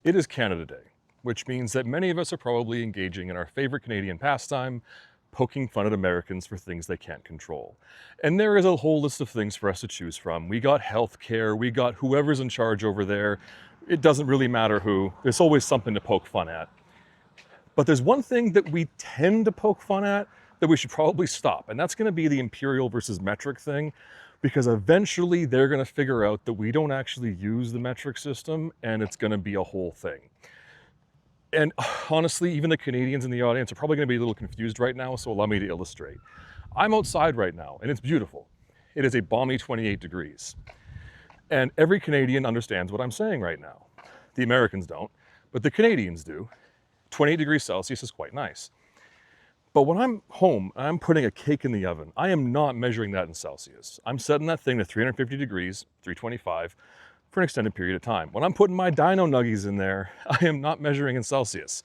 It is Canada Day, which means that many of us are probably engaging in our favorite Canadian pastime, poking fun at Americans for things they can't control. And there is a whole list of things for us to choose from. We got healthcare, we got whoever's in charge over there. It doesn't really matter who, there's always something to poke fun at. But there's one thing that we tend to poke fun at that we should probably stop, and that's gonna be the imperial versus metric thing, because eventually they're gonna figure out that we don't actually use the metric system, and it's gonna be a whole thing. And honestly, even the Canadians in the audience are probably gonna be a little confused right now, so allow me to illustrate. I'm outside right now, and it's beautiful. It is a balmy 28 degrees. And every Canadian understands what I'm saying right now. The Americans don't, but the Canadians do. 28 degrees Celsius is quite nice. But when I'm home and I'm putting a cake in the oven, I am not measuring that in Celsius. I'm setting that thing to 350 degrees, 325, for an extended period of time. When I'm putting my dino nuggies in there, I am not measuring in Celsius.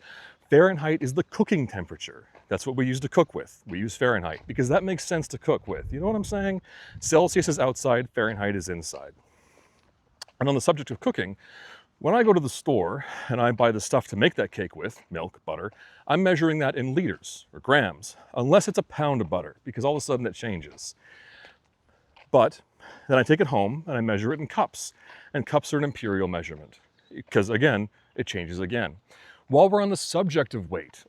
Fahrenheit is the cooking temperature. That's what we use to cook with. We use Fahrenheit because that makes sense to cook with. You know what I'm saying? Celsius is outside, Fahrenheit is inside. And on the subject of cooking, when I go to the store and I buy the stuff to make that cake with, milk, butter, I'm measuring that in liters or grams, unless it's a pound of butter, because all of a sudden it changes. But then I take it home and I measure it in cups, and cups are an imperial measurement, because again, it changes again. While we're on the subject of weight,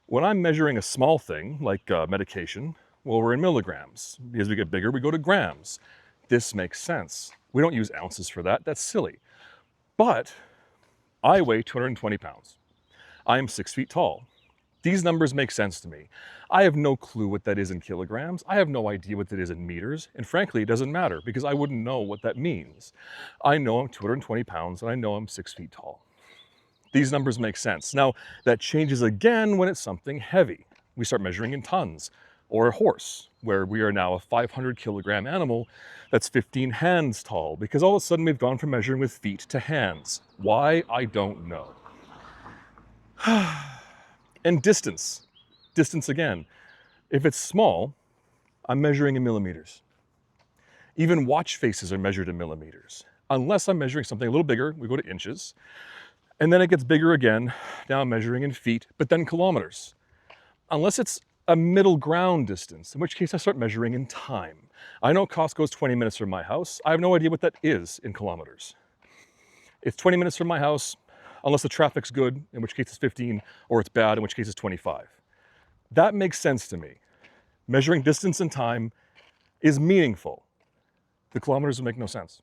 when I'm measuring a small thing, like medication, well, we're in milligrams. As we get bigger, we go to grams. This makes sense. We don't use ounces for that, that's silly. But I weigh 220 pounds. I am 6 feet tall. These numbers make sense to me. I have no clue what that is in kilograms. I have no idea what that is in meters. And frankly, it doesn't matter because I wouldn't know what that means. I know I'm 220 pounds and I know I'm 6 feet tall. These numbers make sense. Now, that changes again when it's something heavy. We start measuring in tons, or a horse, where we are now a 500 kilogram animal that's 15 hands tall, because all of a sudden we've gone from measuring with feet to hands. Why? I don't know. And distance. Distance again. If it's small, I'm measuring in millimeters. Even watch faces are measured in millimeters. Unless I'm measuring something a little bigger, we go to inches. And then it gets bigger again. Now I'm measuring in feet, but then kilometers. Unless it's a middle ground distance, in which case I start measuring in time. I know Costco's 20 minutes from my house. I have no idea what that is in kilometers. It's 20 minutes from my house, unless the traffic's good, in which case it's 15, or it's bad, in which case it's 25. That makes sense to me. Measuring distance and time is meaningful. The kilometers would make no sense.